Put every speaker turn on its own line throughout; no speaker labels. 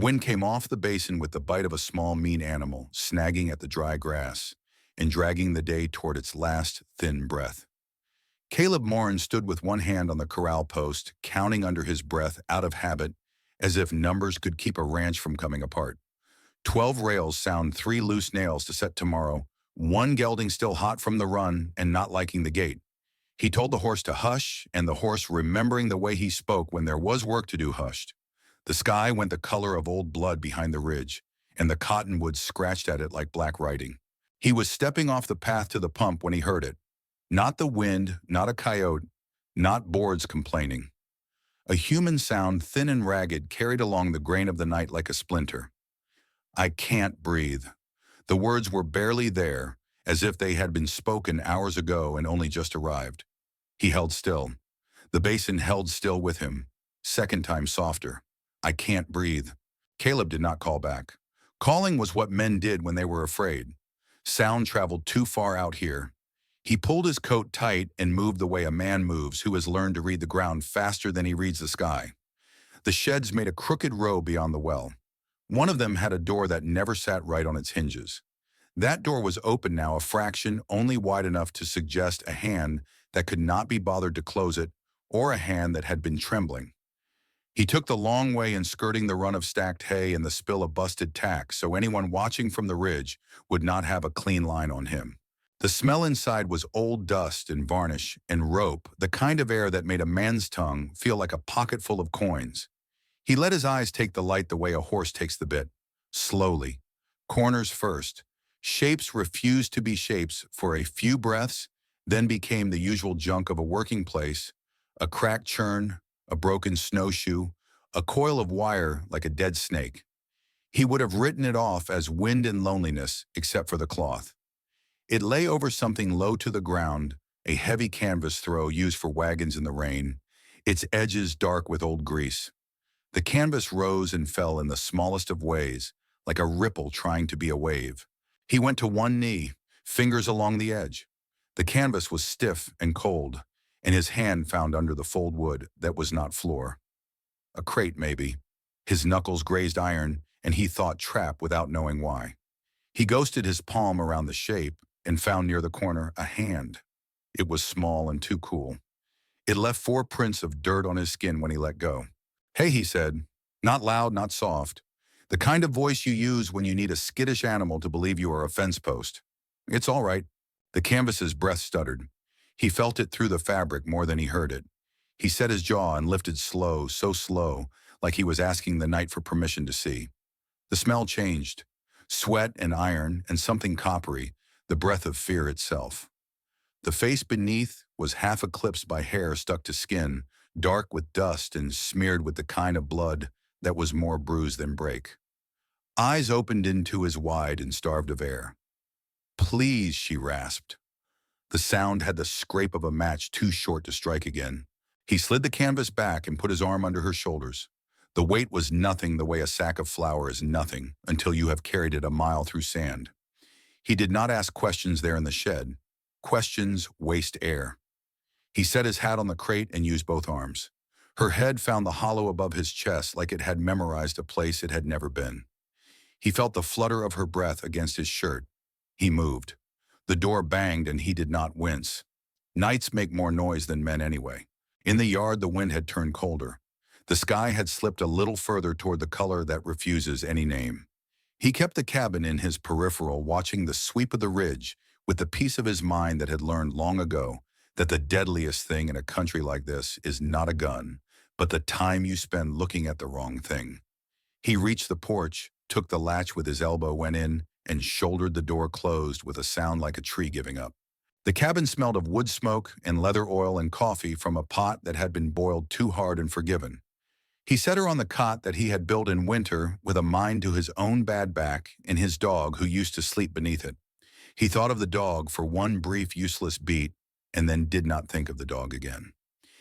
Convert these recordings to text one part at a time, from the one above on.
wind came off the basin with the bite of a small, mean animal, snagging at the dry grass and dragging the day toward its last thin breath. Caleb Morin stood with one hand on the corral post, counting under his breath out of habit, as if numbers could keep a ranch from coming apart. 12 rails sound 3 loose nails to set tomorrow, one gelding still hot from the run and not liking the gait. He told the horse to hush, and the horse, remembering the way he spoke when there was work to do, hushed. The sky went the color of old blood behind the ridge, and the cottonwoods scratched at it like black writing. He was stepping off the path to the pump when he heard it. Not the wind, not a coyote, not boards complaining. A human sound, thin and ragged, carried along the grain of the night like a splinter. "I can't breathe." The words were barely there, as if they had been spoken hours ago and only just arrived. He held still. The basin held still with him. Second time softer. "I can't breathe." Caleb did not call back. Calling was what men did when they were afraid. Sound traveled too far out here. He pulled his coat tight and moved the way a man moves who has learned to read the ground faster than he reads the sky. The sheds made a crooked row beyond the well. One of them had a door that never sat right on its hinges. That door was open now, a fraction, only wide enough to suggest a hand that could not be bothered to close it, or a hand that had been trembling. He took the long way in skirting the run of stacked hay and the spill of busted tack, so anyone watching from the ridge would not have a clean line on him. The smell inside was old dust and varnish and rope, the kind of air that made a man's tongue feel like a pocket full of coins. He let his eyes take the light the way a horse takes the bit, slowly, corners first. Shapes refused to be shapes for a few breaths, then became the usual junk of a working place, a cracked churn, a broken snowshoe, a coil of wire like a dead snake. He would have written it off as wind and loneliness, except for the cloth. It lay over something low to the ground, a heavy canvas throw used for wagons in the rain, its edges dark with old grease. The canvas rose and fell in the smallest of ways, like a ripple trying to be a wave. He went to one knee, fingers along the edge. The canvas was stiff and cold, and his hand found under the fold wood that was not floor. A crate, maybe. His knuckles grazed iron, and he thought trap without knowing why. He ghosted his palm around the shape and found near the corner a hand. It was small and too cool. It left 4 prints of dirt on his skin when he let go. "Hey," he said, not loud, not soft. The kind of voice you use when you need a skittish animal to believe you are a fence post. "It's all right." The canvas's breath stuttered. He felt it through the fabric more than he heard it. He set his jaw and lifted slow, so slow, like he was asking the night for permission to see. The smell changed. Sweat and iron and something coppery, the breath of fear itself. The face beneath was half eclipsed by hair stuck to skin, dark with dust and smeared with the kind of blood that was more bruised than break. Eyes opened into his wide and starved of air. "Please," she rasped. The sound had the scrape of a match too short to strike again. He slid the canvas back and put his arm under her shoulders. The weight was nothing the way a sack of flour is nothing until you have carried it a mile through sand. He did not ask questions there in the shed. Questions waste air. He set his hat on the crate and used both arms. Her head found the hollow above his chest like it had memorized a place it had never been. He felt the flutter of her breath against his shirt. He moved. The door banged and he did not wince. Nights make more noise than men anyway. In the yard, the wind had turned colder. The sky had slipped a little further toward the color that refuses any name. He kept the cabin in his peripheral, watching the sweep of the ridge with the piece of his mind that had learned long ago that the deadliest thing in a country like this is not a gun, but the time you spend looking at the wrong thing. He reached the porch, took the latch with his elbow, went in, and shouldered the door closed with a sound like a tree giving up. The cabin smelled of wood smoke and leather oil and coffee from a pot that had been boiled too hard and forgiven. He set her on the cot that he had built in winter with a mind to his own bad back and his dog who used to sleep beneath it. He thought of the dog for one brief useless beat and then did not think of the dog again.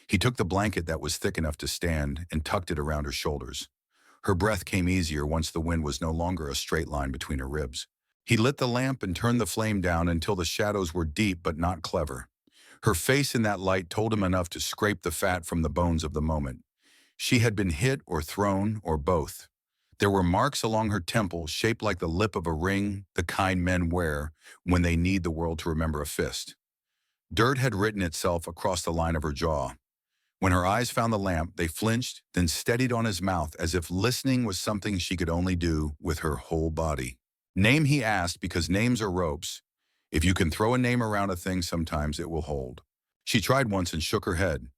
He took the blanket that was thick enough to stand and tucked it around her shoulders. Her breath came easier once the wind was no longer a straight line between her ribs. He lit the lamp and turned the flame down until the shadows were deep but not clever. Her face in that light told him enough to scrape the fat from the bones of the moment. She had been hit or thrown or both. There were marks along her temple shaped like the lip of a ring, the kind men wear when they need the world to remember a fist. Dirt had written itself across the line of her jaw. When her eyes found the lamp, they flinched, then steadied on his mouth as if listening was something she could only do with her whole body. Name, he asked, because names are ropes. If you can throw a name around a thing, sometimes it will hold. She tried once and shook her head.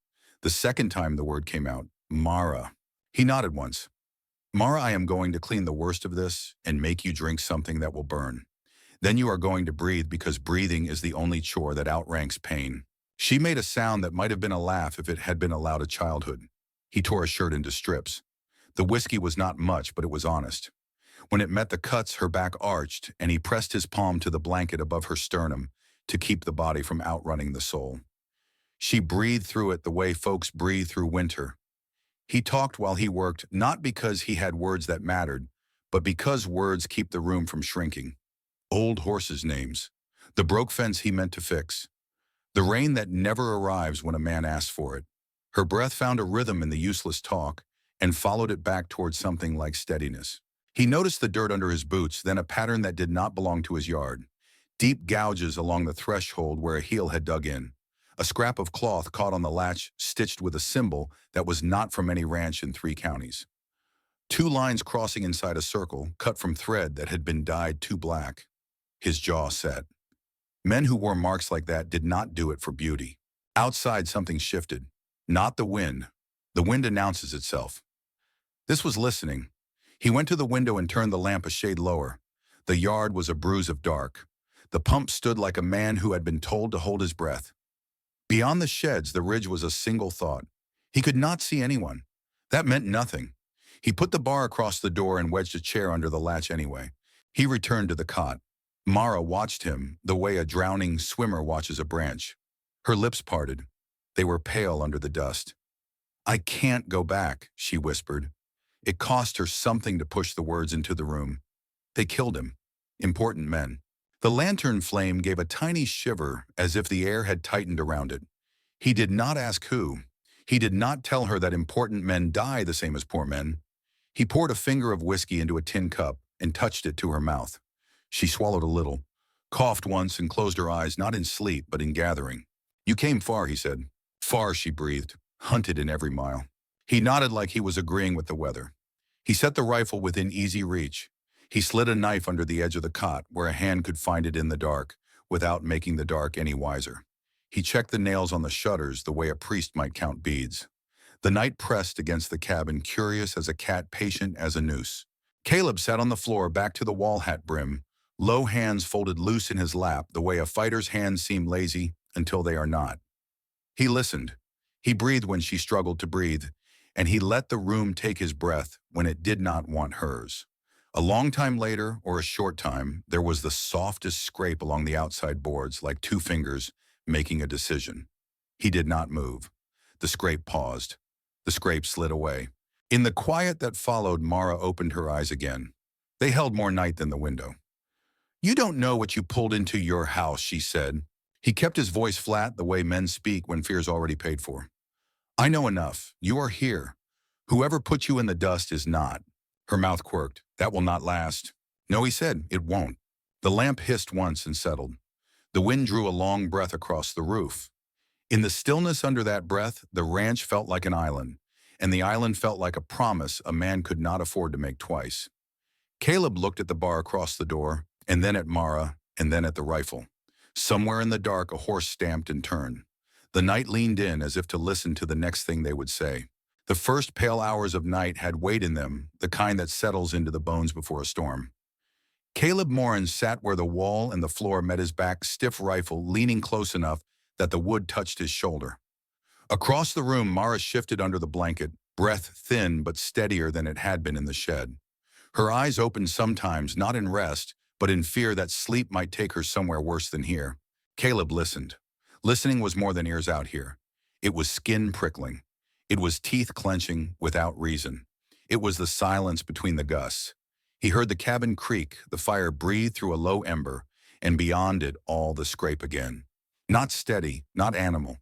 The second time the word came out, Mara. He nodded once. Mara, I am going to clean the worst of this and make you drink something that will burn. Then you are going to breathe because breathing is the only chore that outranks pain. She made a sound that might have been a laugh if it had been allowed a childhood. He tore his shirt into strips. The whiskey was not much, but it was honest. When it met the cuts, her back arched, and he pressed his palm to the blanket above her sternum to keep the body from outrunning the soul. She breathed through it the way folks breathe through winter. He talked while he worked, not because he had words that mattered, but because words keep the room from shrinking. Old horses' names. The broke fence he meant to fix. The rain that never arrives when a man asks for it. Her breath found a rhythm in the useless talk and followed it back towards something like steadiness. He noticed the dirt under his boots, then a pattern that did not belong to his yard. Deep gouges along the threshold where a heel had dug in. A scrap of cloth caught on the latch, stitched with a symbol that was not from any ranch in 3 counties. 2 lines crossing inside a circle, cut from thread that had been dyed too black. His jaw set. Men who wore marks like that did not do it for beauty. Outside, something shifted. Not the wind. The wind announces itself. This was listening. He went to the window and turned the lamp a shade lower. The yard was a bruise of dark. The pump stood like a man who had been told to hold his breath. Beyond the sheds, the ridge was a single thought. He could not see anyone. That meant nothing. He put the bar across the door and wedged a chair under the latch anyway. He returned to the cot. Mara watched him the way a drowning swimmer watches a branch. Her lips parted. They were pale under the dust. I can't go back, she whispered. It cost her something to push the words into the room. They killed him. Important men. The lantern flame gave a tiny shiver as if the air had tightened around it. He did not ask who. He did not tell her that important men die the same as poor men. He poured a finger of whiskey into a tin cup and touched it to her mouth. She swallowed a little, coughed once and closed her eyes, not in sleep, but in gathering. You came far, he said. Far, she breathed, hunted in every mile. He nodded like he was agreeing with the weather. He set the rifle within easy reach. He slid a knife under the edge of the cot where a hand could find it in the dark, without making the dark any wiser. He checked the nails on the shutters the way a priest might count beads. The night pressed against the cabin, curious as a cat, patient as a noose. Caleb sat on the floor, back to the wall hat brim, low hands folded loose in his lap, the way a fighter's hands seem lazy until they are not. He listened. He breathed when she struggled to breathe, and he let the room take his breath when it did not want hers. A long time later, or a short time, there was the softest scrape along the outside boards, like 2 fingers making a decision. He did not move. The scrape paused. The scrape slid away. In the quiet that followed, Mara opened her eyes again. They held more night than the window. You don't know what you pulled into your house, she said. He kept his voice flat, the way men speak when fear's already paid for. I know enough. You are here. Whoever put you in the dust is not. Her mouth quirked. That will not last. No, he said, it won't. The lamp hissed once and settled. The wind drew a long breath across the roof. In the stillness under that breath, the ranch felt like an island, and the island felt like a promise a man could not afford to make twice. Caleb looked at the bar across the door, and then at Mara, and then at the rifle. Somewhere in the dark, a horse stamped and turned. The night leaned in as if to listen to the next thing they would say. The first pale hours of night had weight in them, the kind that settles into the bones before a storm. Caleb Morin sat where the wall and the floor met his back, stiff rifle leaning close enough that the wood touched his shoulder. Across the room, Mara shifted under the blanket, breath thin but steadier than it had been in the shed. Her eyes opened sometimes, not in rest, but in fear that sleep might take her somewhere worse than here. Caleb listened. Listening was more than ears out here. It was skin prickling. It was teeth clenching without reason. It was the silence between the gusts. He heard the cabin creak, the fire breathe through a low ember, and beyond it all the scrape again. Not steady, not animal.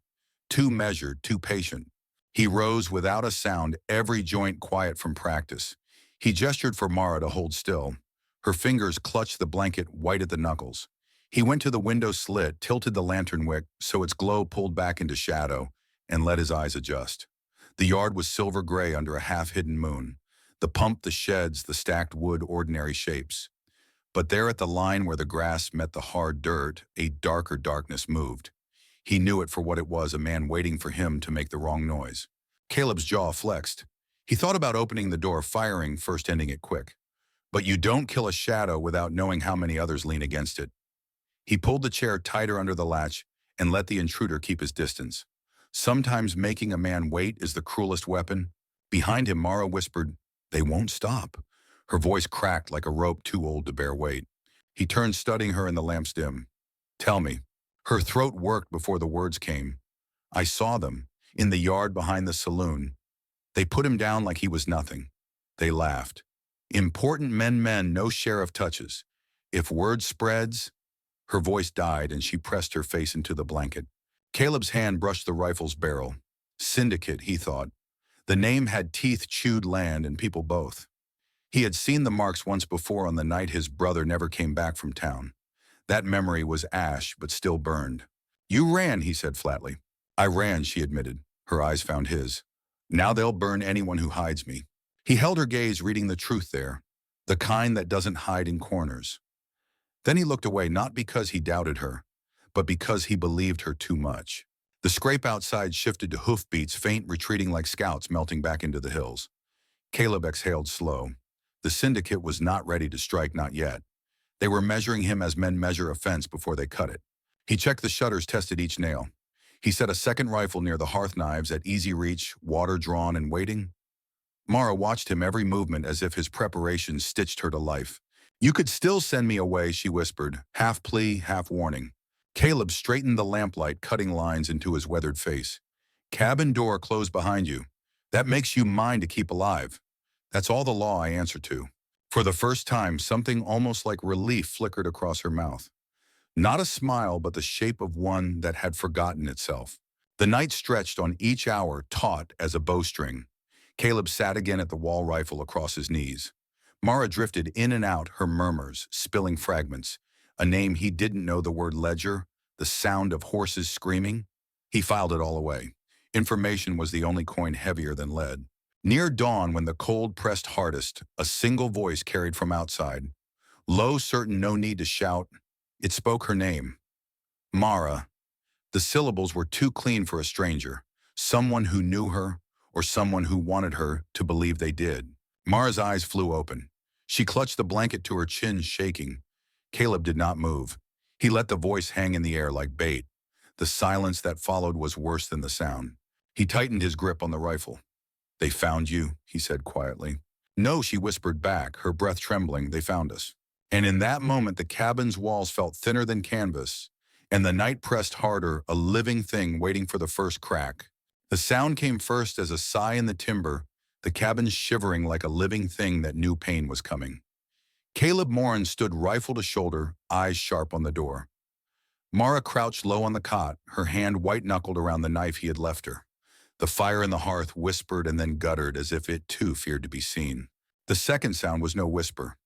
Too measured, too patient. He rose without a sound, every joint quiet from practice. He gestured for Mara to hold still. Her fingers clutched the blanket white at the knuckles. He went to the window slit, tilted the lantern wick so its glow pulled back into shadow, and let his eyes adjust. The yard was silver gray under a half-hidden moon. The pump, the sheds, the stacked wood, ordinary shapes. But there at the line where the grass met the hard dirt, a darker darkness moved. He knew it for what it was, a man waiting for him to make the wrong noise. Caleb's jaw flexed. He thought about opening the door, firing, first ending it quick. But you don't kill a shadow without knowing how many others lean against it. He pulled the chair tighter under the latch and let the intruder keep his distance. Sometimes making a man wait is the cruelest weapon. Behind him, Mara whispered, "They won't stop." Her voice cracked like a rope too old to bear weight. He turned, studying her in the lamp's dim. "Tell me." Her throat worked before the words came. "I saw them, in the yard behind the saloon. They put him down like he was nothing. They laughed. Important men, no sheriff touches. If word spreads..." Her voice died and she pressed her face into the blanket. Caleb's hand brushed the rifle's barrel. Syndicate, he thought. The name had teeth, chewed land, and people both. He had seen the marks once before on the night his brother never came back from town. That memory was ash, but still burned. "You ran," he said flatly. "I ran," she admitted. Her eyes found his. "Now they'll burn anyone who hides me." He held her gaze, reading the truth there, the kind that doesn't hide in corners. Then he looked away, not because he doubted her, but because he believed her too much. The scrape outside shifted to hoofbeats, faint, retreating like scouts melting back into the hills. Caleb exhaled slow. The syndicate was not ready to strike, not yet. They were measuring him as men measure a fence before they cut it. He checked the shutters, tested each nail. He set a second rifle near the hearth knives at easy reach, water drawn and waiting. Mara watched him, every movement as if his preparation stitched her to life. "You could still send me away," she whispered, half plea, half warning. Caleb straightened the lamplight, cutting lines into his weathered face. "Cabin door closed behind you. That makes you mine to keep alive. That's all the law I answer to." For the first time, something almost like relief flickered across her mouth. Not a smile, but the shape of one that had forgotten itself. The night stretched on each hour, taut as a bowstring. Caleb sat again at the wall, rifle across his knees. Mara drifted in and out, her murmurs, spilling fragments. A name he didn't know, the word ledger, the sound of horses screaming. He filed it all away. Information was the only coin heavier than lead. Near dawn, when the cold pressed hardest, a single voice carried from outside. Low, certain, no need to shout. It spoke her name. Mara. The syllables were too clean for a stranger. Someone who knew her, or someone who wanted her to believe they did. Mara's eyes flew open. She clutched the blanket to her chin, shaking. Caleb did not move. He let the voice hang in the air like bait. The silence that followed was worse than the sound. He tightened his grip on the rifle. "They found you," he said quietly. "No," she whispered back, her breath trembling. "They found us." And in that moment, the cabin's walls felt thinner than canvas, and the night pressed harder, a living thing waiting for the first crack. The sound came first as a sigh in the timber, the cabin shivering like a living thing that knew pain was coming. Caleb Morin stood rifle to shoulder, eyes sharp on the door. Mara crouched low on the cot, her hand white-knuckled around the knife he had left her. The fire in the hearth whispered and then guttered as if it too feared to be seen. The second sound was no whisper.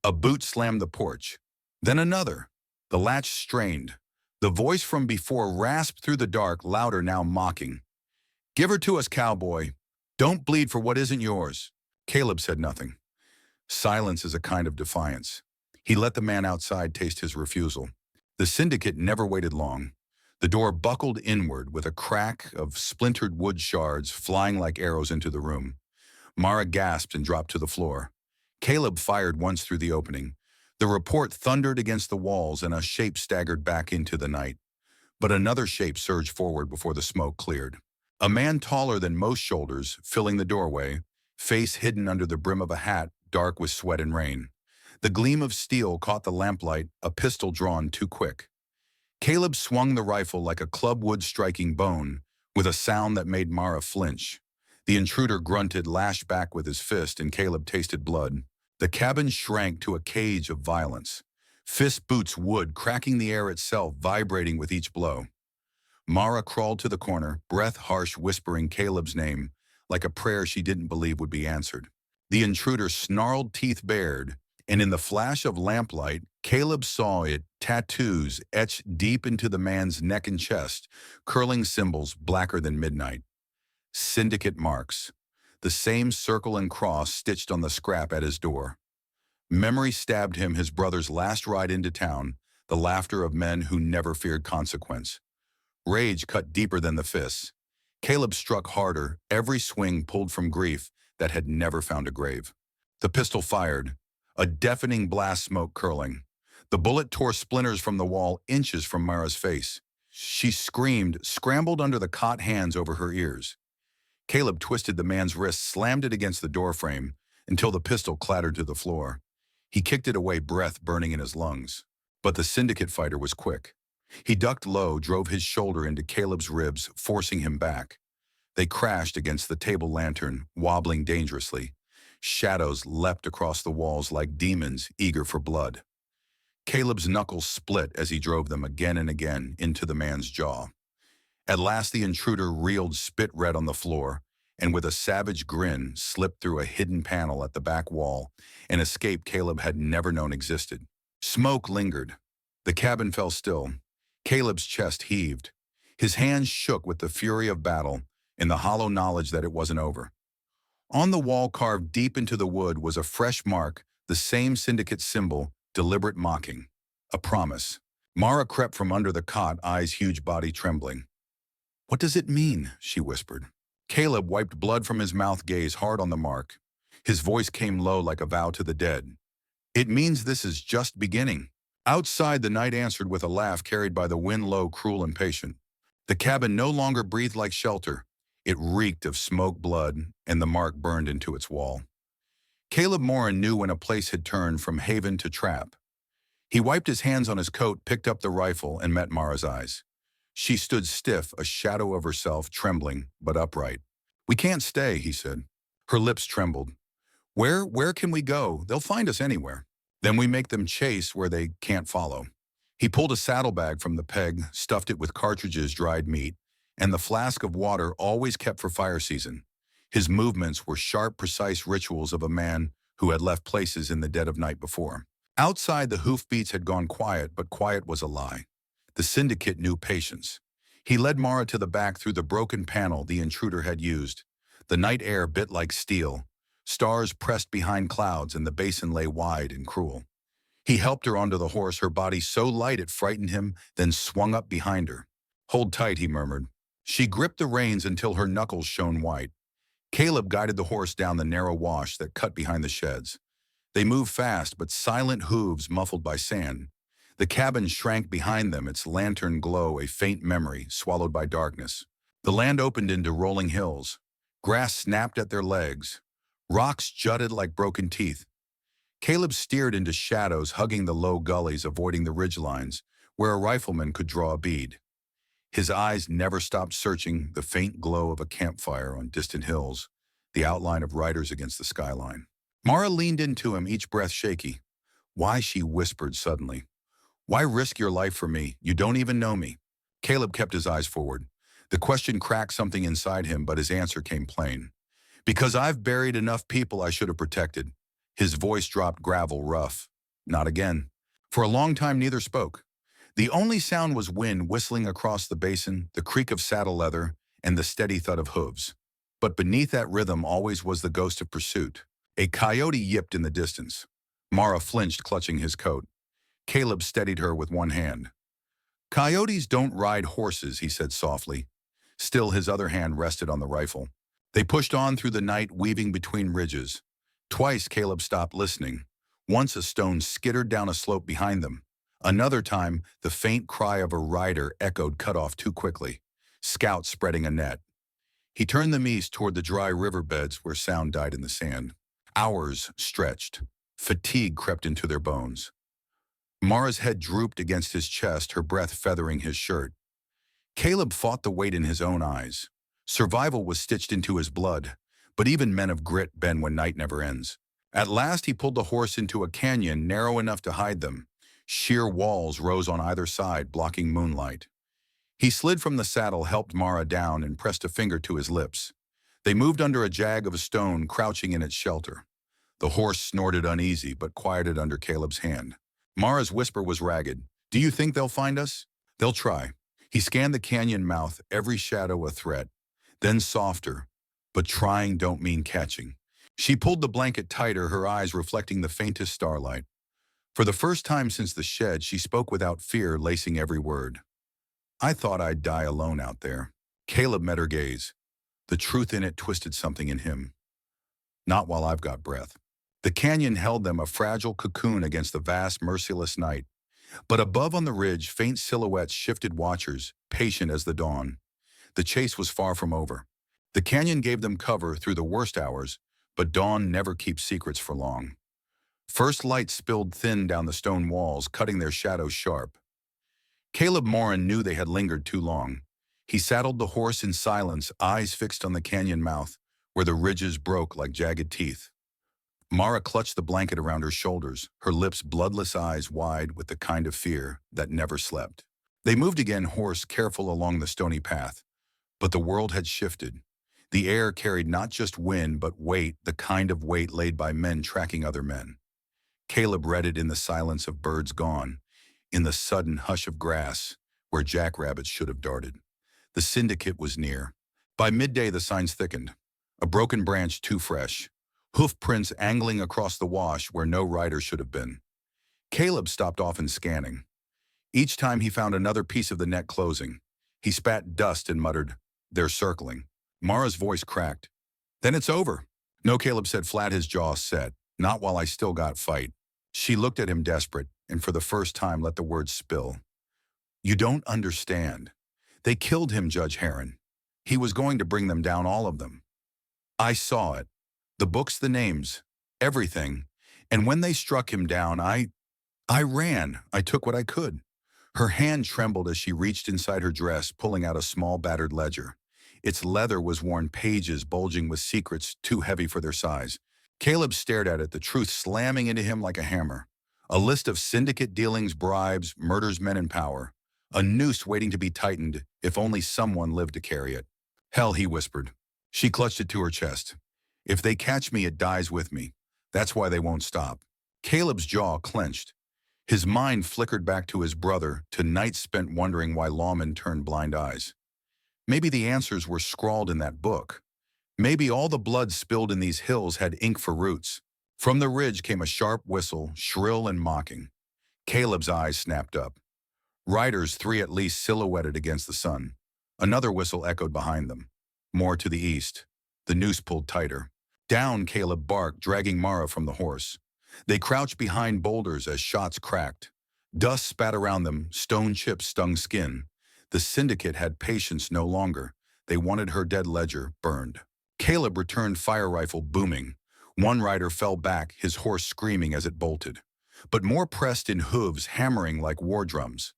A boot slammed the porch. Then another. The latch strained. The voice from before rasped through the dark, louder now, mocking. "Give her to us, cowboy. Don't bleed for what isn't yours." Caleb said nothing. Silence is a kind of defiance. He let the man outside taste his refusal. The syndicate never waited long. The door buckled inward with a crack of splintered wood shards flying like arrows into the room. Mara gasped and dropped to the floor. Caleb fired once through the opening. The report thundered against the walls and a shape staggered back into the night. But another shape surged forward before the smoke cleared. A man taller than most shoulders, filling the doorway, face hidden under the brim of a hat, dark with sweat and rain. The gleam of steel caught the lamplight, a pistol drawn too quick. Caleb swung the rifle like a clubwood striking bone, with a sound that made Mara flinch. The intruder grunted, lashed back with his fist, and Caleb tasted blood. The cabin shrank to a cage of violence. Fist boots wood, cracking the air itself, vibrating with each blow. Mara crawled to the corner, breath harsh, whispering Caleb's name, like a prayer she didn't believe would be answered. The intruder snarled, teeth bared, and in the flash of lamplight, Caleb saw it, tattoos etched deep into the man's neck and chest, curling symbols blacker than midnight. Syndicate marks, the same circle and cross stitched on the scrap at his door. Memory stabbed him his brother's last ride into town, the laughter of men who never feared consequence. Rage cut deeper than the fists. Caleb struck harder, every swing pulled from grief that had never found a grave. The pistol fired, a deafening blast smoke curling. The bullet tore splinters from the wall inches from Mara's face. She screamed, scrambled under the cot hands over her ears. Caleb twisted the man's wrist, slammed it against the doorframe until the pistol clattered to the floor. He kicked it away, breath burning in his lungs. But the Syndicate fighter was quick. He ducked low, drove his shoulder into Caleb's ribs, forcing him back. They crashed against the table lantern, wobbling dangerously. Shadows leapt across the walls like demons eager for blood. Caleb's knuckles split as he drove them again and again into the man's jaw. At last the intruder reeled spit red on the floor, and with a savage grin slipped through a hidden panel at the back wall, an escape Caleb had never known existed. Smoke lingered. The cabin fell still. Caleb's chest heaved. His hands shook with the fury of battle and the hollow knowledge that it wasn't over. On the wall carved deep into the wood was a fresh mark, the same Syndicate symbol, deliberate mocking. A promise. Mara crept from under the cot, eyes huge, body trembling. "What does it mean?" she whispered. Caleb wiped blood from his mouth, gaze hard on the mark. His voice came low like a vow to the dead. "It means this is just beginning." Outside, the night answered with a laugh carried by the wind, low, cruel, and patient. The cabin no longer breathed like shelter. It reeked of smoke, blood, and the mark burned into its wall. Caleb Morin knew when a place had turned from haven to trap. He wiped his hands on his coat, picked up the rifle, and met Mara's eyes. She stood stiff, a shadow of herself, trembling, but upright. "We can't stay," he said. Her lips trembled. Where can we go? They'll find us anywhere." "Then we make them chase where they can't follow." He pulled a saddlebag from the peg, stuffed it with cartridges, dried meat, and the flask of water always kept for fire season. His movements were sharp, precise rituals of a man who had left places in the dead of night before. Outside, the hoofbeats had gone quiet, but quiet was a lie. The Syndicate knew patience. He led Mara to the back through the broken panel the intruder had used. The night air bit like steel. Stars pressed behind clouds, and the basin lay wide and cruel. He helped her onto the horse, her body so light it frightened him, then swung up behind her. "Hold tight," he murmured. She gripped the reins until her knuckles shone white. Caleb guided the horse down the narrow wash that cut behind the sheds. They moved fast, but silent, hooves muffled by sand. The cabin shrank behind them, its lantern glow a faint memory, swallowed by darkness. The land opened into rolling hills. Grass snapped at their legs. Rocks jutted like broken teeth. Caleb steered into shadows, hugging the low gullies, avoiding the ridgelines, where a rifleman could draw a bead. His eyes never stopped searching the faint glow of a campfire on distant hills, the outline of riders against the skyline. Mara leaned into him, each breath shaky. "Why?" she whispered suddenly. "Why risk your life for me? You don't even know me." Caleb kept his eyes forward. The question cracked something inside him, but his answer came plain. "Because I've buried enough people I should have protected." His voice dropped gravel, rough. "Not again." For a long time, neither spoke. The only sound was wind whistling across the basin, the creak of saddle leather, and the steady thud of hooves. But beneath that rhythm always was the ghost of pursuit. A coyote yipped in the distance. Mara flinched, clutching his coat. Caleb steadied her with one hand. "Coyotes don't ride horses," he said softly. Still, his other hand rested on the rifle. They pushed on through the night, weaving between ridges. Twice Caleb stopped, listening. Once a stone skittered down a slope behind them. Another time, the faint cry of a rider echoed, cut off too quickly. Scouts spreading a net. He turned them east toward the dry riverbeds where sound died in the sand. Hours stretched. Fatigue crept into their bones. Mara's head drooped against his chest, her breath feathering his shirt. Caleb fought the weight in his own eyes. Survival was stitched into his blood, but even men of grit bend when night never ends. At last he pulled the horse into a canyon narrow enough to hide them. Sheer walls rose on either side, blocking moonlight. He slid from the saddle, helped Mara down, and pressed a finger to his lips. They moved under a jag of a stone, crouching in its shelter. The horse snorted uneasy but quieted under Caleb's hand. Mara's whisper was ragged. Do you think they'll find us? They'll try. He scanned the canyon mouth, every shadow a threat. Then softer. But trying don't mean catching. She pulled the blanket tighter, her eyes reflecting the faintest starlight. For the first time since the shed, she spoke without fear, lacing every word. I thought I'd die alone out there. Caleb met her gaze. The truth in it twisted something in him. Not while I've got breath. The canyon held them, a fragile cocoon against the vast, merciless night. But above on the ridge, faint silhouettes shifted, watchers, patient as the dawn. The chase was far from over. The canyon gave them cover through the worst hours, but dawn never keeps secrets for long. First light spilled thin down the stone walls, cutting their shadows sharp. Caleb Morin knew they had lingered too long. He saddled the horse in silence, eyes fixed on the canyon mouth, where the ridges broke like jagged teeth. Mara clutched the blanket around her shoulders, her lips bloodless, eyes wide with the kind of fear that never slept. They moved again, horse careful along the stony path. But the world had shifted. The air carried not just wind, but weight, the kind of weight laid by men tracking other men. Caleb read it in the silence of birds gone, in the sudden hush of grass, where jackrabbits should have darted. The Syndicate was near. By midday the signs thickened. A broken branch too fresh. Hoof prints angling across the wash where no rider should have been. Caleb stopped often scanning. Each time he found another piece of the net closing. He spat dust and muttered, "They're circling." Mara's voice cracked. "Then it's over." "No," Caleb said, flat, his jaw set. "Not while I still got fight." She looked at him desperate, and for the first time let the words spill. "You don't understand. They killed him, Judge Heron. He was going to bring them down, all of them. I saw it. The books, the names, everything. And when they struck him down, I ran. I took what I could." Her hand trembled as she reached inside her dress, pulling out a small battered ledger. Its leather was worn, pages bulging with secrets too heavy for their size. Caleb stared at it, the truth slamming into him like a hammer. A list of syndicate dealings, bribes, murders, men in power. A noose waiting to be tightened if only someone lived to carry it. "Hell," he whispered. She clutched it to her chest. "If they catch me, it dies with me. That's why they won't stop." Caleb's jaw clenched. His mind flickered back to his brother, to nights spent wondering why lawmen turned blind eyes. Maybe the answers were scrawled in that book. Maybe all the blood spilled in these hills had ink for roots. From the ridge came a sharp whistle, shrill and mocking. Caleb's eyes snapped up. Riders, 3 at least, silhouetted against the sun. Another whistle echoed behind them. More to the east. The noose pulled tighter. Down, Caleb barked, dragging Mara from the horse. They crouched behind boulders as shots cracked. Dust spat around them, stone chips stung skin. The Syndicate had patience no longer. They wanted her dead ledger burned. Caleb returned, fire rifle booming. One rider fell back, his horse screaming as it bolted. But more pressed in hooves, hammering like war drums.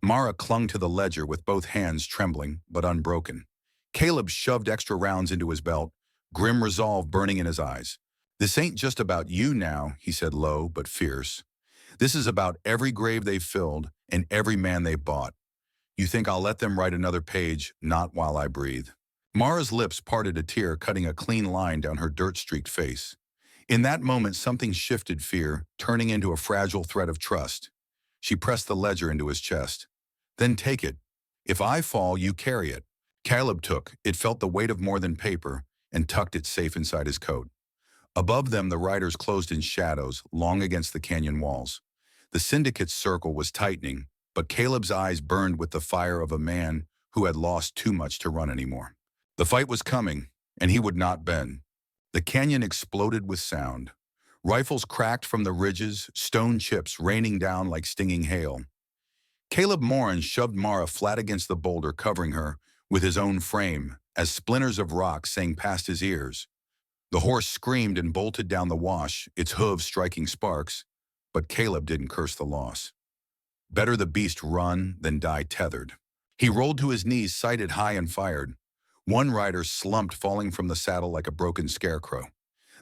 Mara clung to the ledger with both hands trembling, but unbroken. Caleb shoved extra rounds into his belt, grim resolve burning in his eyes. "This ain't just about you now," he said low but fierce. "This is about every grave they've filled and every man they've bought. You think I'll let them write another page? Not while I breathe." Mara's lips parted, a tear cutting a clean line down her dirt-streaked face. In that moment, something shifted, fear, turning into a fragile thread of trust. She pressed the ledger into his chest. "Then take it. If I fall, you carry it." Caleb took. It felt the weight of more than paper, and tucked it safe inside his coat. Above them, the riders closed in shadows, long against the canyon walls. The Syndicate's circle was tightening, but Caleb's eyes burned with the fire of a man who had lost too much to run anymore. The fight was coming, and he would not bend. The canyon exploded with sound. Rifles cracked from the ridges, stone chips raining down like stinging hail. Caleb Morin shoved Mara flat against the boulder, covering her with his own frame, as splinters of rock sang past his ears. The horse screamed and bolted down the wash, its hooves striking sparks, but Caleb didn't curse the loss. Better the beast run than die tethered. He rolled to his knees, sighted high, and fired. One rider slumped, falling from the saddle like a broken scarecrow.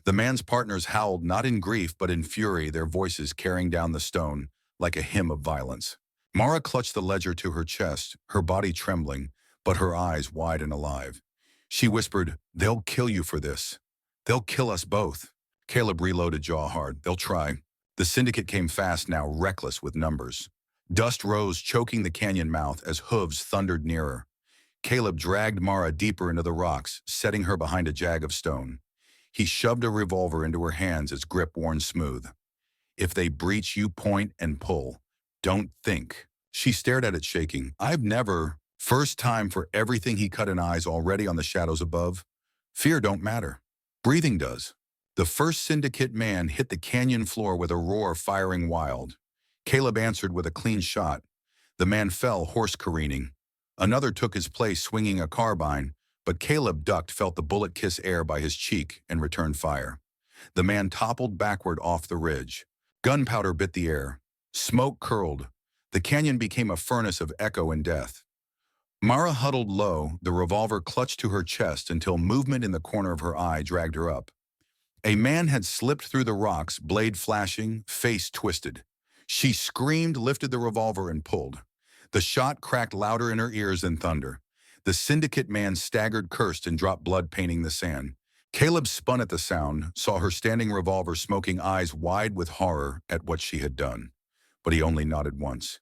The man's partners howled, not in grief but in fury, their voices carrying down the stone like a hymn of violence. Mara clutched the ledger to her chest, her body trembling, but her eyes wide and alive. She whispered, "They'll kill you for this. They'll kill us both." Caleb reloaded, jaw hard. They'll try. The Syndicate came fast now, reckless with numbers. Dust rose, choking the canyon mouth as hooves thundered nearer. Caleb dragged Mara deeper into the rocks, setting her behind a jag of stone. He shoved a revolver into her hands, its grip worn smooth. If they breach, you point and pull. Don't think. She stared at it, shaking. I've never. First time for everything. He cut an eyes already on the shadows above. Fear don't matter. Breathing does. The first Syndicate man hit the canyon floor with a roar, firing wild. Caleb answered with a clean shot. The man fell, horse careening. Another took his place, swinging a carbine, but Caleb ducked, felt the bullet kiss air by his cheek, and returned fire. The man toppled backward off the ridge. Gunpowder bit the air. Smoke curled. The canyon became a furnace of echo and death. Mara huddled low, the revolver clutched to her chest until movement in the corner of her eye dragged her up. A man had slipped through the rocks, blade flashing, face twisted. She screamed, lifted the revolver, and pulled. The shot cracked louder in her ears than thunder. The Syndicate man staggered, cursed, and dropped blood painting the sand. Caleb spun at the sound, saw her standing, revolver smoking, eyes wide with horror at what she had done. But he only nodded once.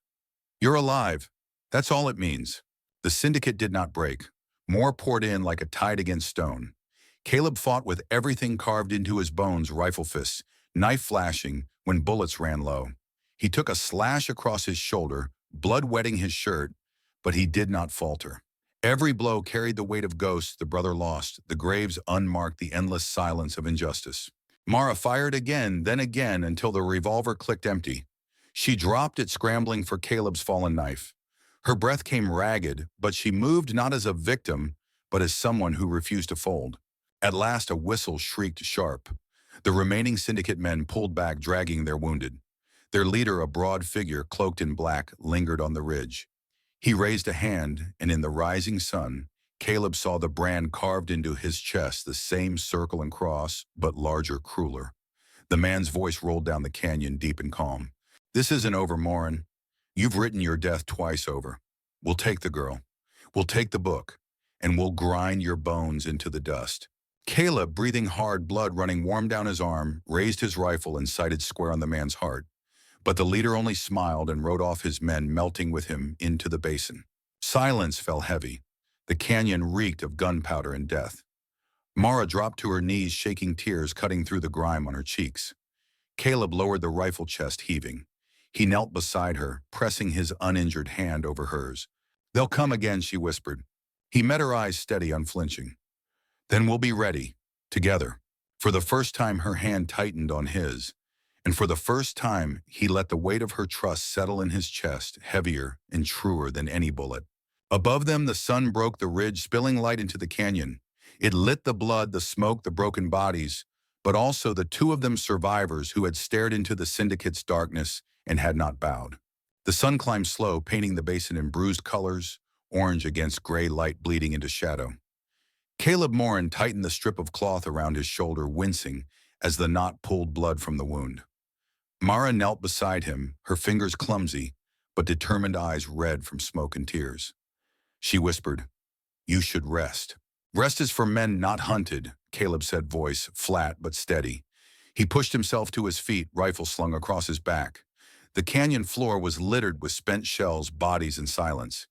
You're alive. That's all it means. The Syndicate did not break. More poured in like a tide against stone. Caleb fought with everything carved into his bones, rifle fists, knife flashing when bullets ran low. He took a slash across his shoulder, blood wetting his shirt, but he did not falter. Every blow carried the weight of ghosts the brother lost, the graves unmarked, the endless silence of injustice. Mara fired again, then again, until the revolver clicked empty. She dropped it, scrambling for Caleb's fallen knife. Her breath came ragged, but she moved not as a victim, but as someone who refused to fold. At last a whistle shrieked sharp. The remaining Syndicate men pulled back, dragging their wounded. Their leader, a broad figure cloaked in black, lingered on the ridge. He raised a hand, and in the rising sun, Caleb saw the brand carved into his chest, the same circle and cross, but larger, crueler. The man's voice rolled down the canyon, deep and calm. This isn't over, Morin. You've written your death twice over. We'll take the girl. We'll take the book, and we'll grind your bones into the dust. Caleb, breathing hard, blood running warm down his arm, raised his rifle and sighted square on the man's heart. But the leader only smiled and rode off, his men melting with him into the basin. Silence fell heavy. The canyon reeked of gunpowder and death. Mara dropped to her knees, shaking, tears cutting through the grime on her cheeks. Caleb lowered the rifle, chest heaving. He knelt beside her, pressing his uninjured hand over hers. They'll come again, she whispered. He met her eyes, steady, unflinching. Then we'll be ready, together. For the first time, her hand tightened on his. And for the first time, he let the weight of her trust settle in his chest, heavier and truer than any bullet. Above them, the sun broke the ridge, spilling light into the canyon. It lit the blood, the smoke, the broken bodies, but also the two of them, survivors who had stared into the Syndicate's darkness and had not bowed. The sun climbed slow, painting the basin in bruised colors, orange against gray light bleeding into shadow. Caleb Morin tightened the strip of cloth around his shoulder, wincing as the knot pulled blood from the wound. Mara knelt beside him, her fingers clumsy, but determined, eyes red from smoke and tears. She whispered, "You should rest." "Rest is for men not hunted," Caleb said, voice flat but steady. He pushed himself to his feet, rifle slung across his back. The canyon floor was littered with spent shells, bodies, and silence.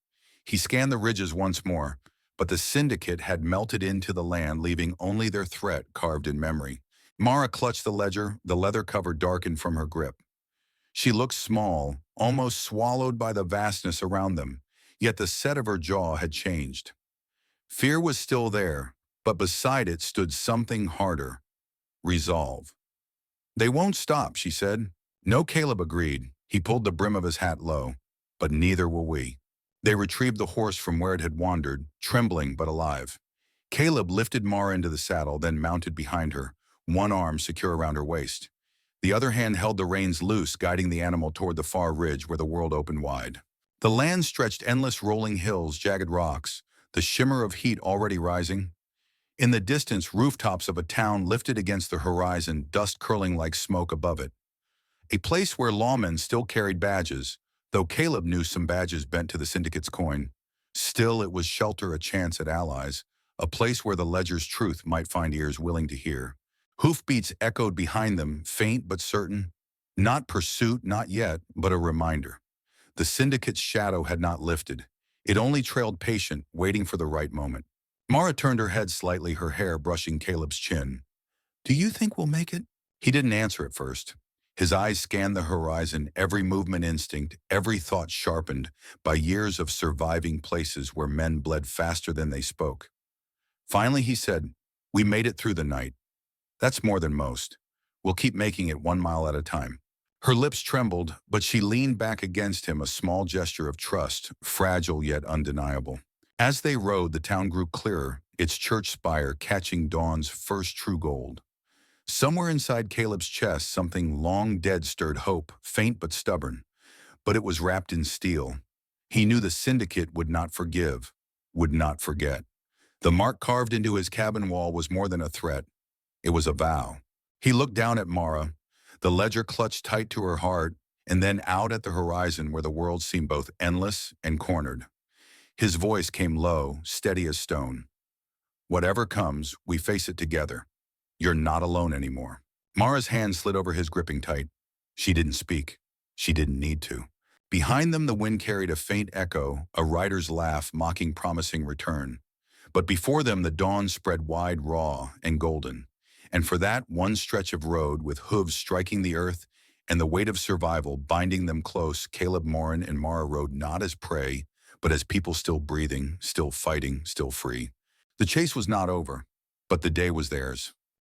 He scanned the ridges once more, but the Syndicate had melted into the land, leaving only their threat carved in memory. Mara clutched the ledger, the leather cover darkened from her grip. She looked small, almost swallowed by the vastness around them, yet the set of her jaw had changed. Fear was still there, but beside it stood something harder: resolve. "They won't stop," she said. No, Caleb agreed. He pulled the brim of his hat low. "But neither will we." They retrieved the horse from where it had wandered, trembling but alive. Caleb lifted Mara into the saddle, then mounted behind her, one arm secure around her waist. The other hand held the reins loose, guiding the animal toward the far ridge where the world opened wide. The land stretched, endless rolling hills, jagged rocks, the shimmer of heat already rising. In the distance, rooftops of a town lifted against the horizon, dust curling like smoke above it. A place where lawmen still carried badges, though Caleb knew some badges bent to the Syndicate's coin. Still, it was shelter, a chance at allies, a place where the ledger's truth might find ears willing to hear. Hoofbeats echoed behind them, faint but certain. Not pursuit, not yet, but a reminder. The Syndicate's shadow had not lifted. It only trailed patient, waiting for the right moment. Mara turned her head slightly, her hair brushing Caleb's chin. "Do you think we'll make it?" He didn't answer at first. His eyes scanned the horizon, every movement instinct, every thought sharpened by years of surviving places where men bled faster than they spoke. Finally, he said, "We made it through the night. That's more than most. We'll keep making it 1 mile at a time." Her lips trembled, but she leaned back against him, a small gesture of trust, fragile yet undeniable. As they rode, the town grew clearer, its church spire catching dawn's first true gold. Somewhere inside Caleb's chest, something long dead stirred hope, faint but stubborn. But it was wrapped in steel. He knew the Syndicate would not forgive, would not forget. The mark carved into his cabin wall was more than a threat. It was a vow. He looked down at Mara, the ledger clutched tight to her heart, and then out at the horizon where the world seemed both endless and cornered. His voice came low, steady as stone. "Whatever comes, we face it together. You're not alone anymore." Mara's hand slid over his, gripping tight. She didn't speak. She didn't need to. Behind them, the wind carried a faint echo, a rider's laugh mocking promising return. But before them, the dawn spread wide, raw, and golden. And for that one stretch of road, with hooves striking the earth and the weight of survival binding them close, Caleb Morin and Mara rode not as prey, but as people still breathing, still fighting, still free. The chase was not over, but the day was theirs.